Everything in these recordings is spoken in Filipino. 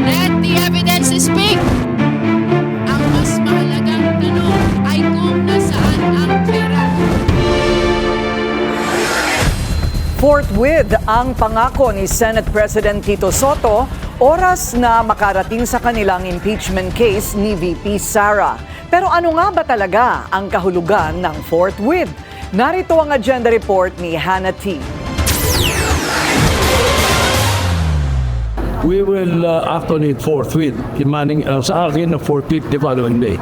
Let the evidence speak! Ang mas mahalagang tanong ay kung nasaan ang pera. Forthwith ang pangako ni Senate President Tito Soto, oras na makarating sa kanilang impeachment case ni VP Sara. Pero ano nga ba talaga ang kahulugan ng forthwith? Narito ang agenda report ni Hannah T. We will act on it forthwith, imaning sa akin na forthwith the following day.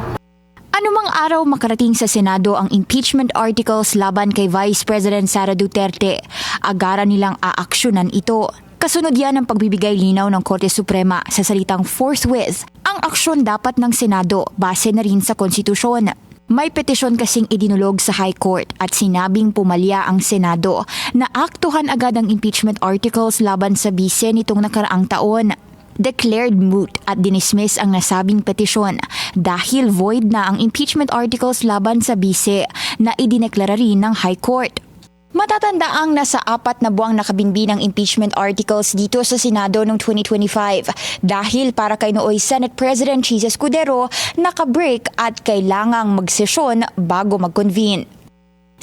Anumang araw makarating sa Senado ang impeachment articles laban kay Vice President Sara Duterte, agaran nilang aaksyonan ito. Kasunod yan ang pagbibigay linaw ng Korte Suprema sa salitang forthwith. Ang aksyon dapat ng Senado base na rin sa konstitusyon. May petisyon kasing idinulog sa High Court at sinabing pumalya ang Senado na aktuhan agad ang impeachment articles laban sa bise nitong nakaraang taon. Declared moot at dinismiss ang nasabing petisyon dahil void na ang impeachment articles laban sa bise na idineklara rin ng High Court. Matatandaang nasa 4 na buwang nakabinbin ang impeachment articles dito sa Senado noong 2025 dahil para kay nooy Senate President Chis Escudero nakabreak at kailangang magsesyon bago mag-convene.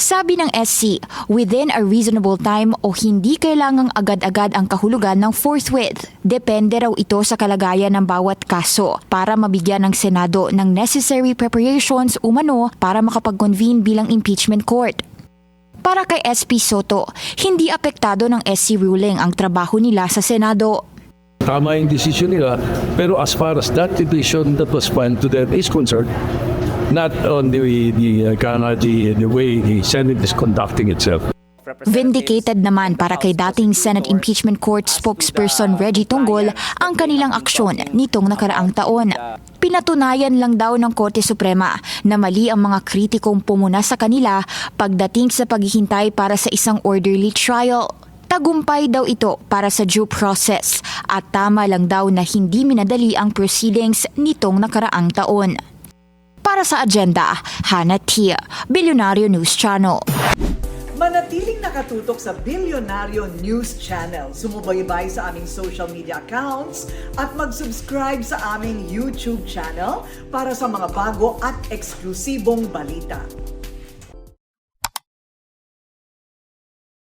Sabi ng SC, within a reasonable time o hindi kailangang agad-agad ang kahulugan ng forthwith. Depende raw ito sa kalagayan ng bawat kaso para mabigyan ng Senado ng necessary preparations umano para makapag-convene bilang impeachment court. Para kay SP Soto, hindi apektado ng SC ruling ang trabaho nila sa Senado. Tama yung decision nila, pero as far as that petition that was filed to them is concerned, not on the way the Senate is conducting itself. Vindicated naman para kay dating Senate Impeachment Court spokesperson Reggie Tunggol ang kanilang aksyon nitong nakaraang taon. Pinatunayan lang daw ng Korte Suprema na mali ang mga kritikong pumuna sa kanila pagdating sa paghihintay para sa isang orderly trial. Tagumpay daw ito para sa due process at tama lang daw na hindi minadali ang proceedings nitong nakaraang taon. Para sa agenda, Hannah T. Bilyonaryo News Channel. Manatiling nakatutok sa Bilyonaryo News Channel. Sumubaybay sa aming social media accounts at mag-subscribe sa aming YouTube channel para sa mga bago at eksklusibong balita.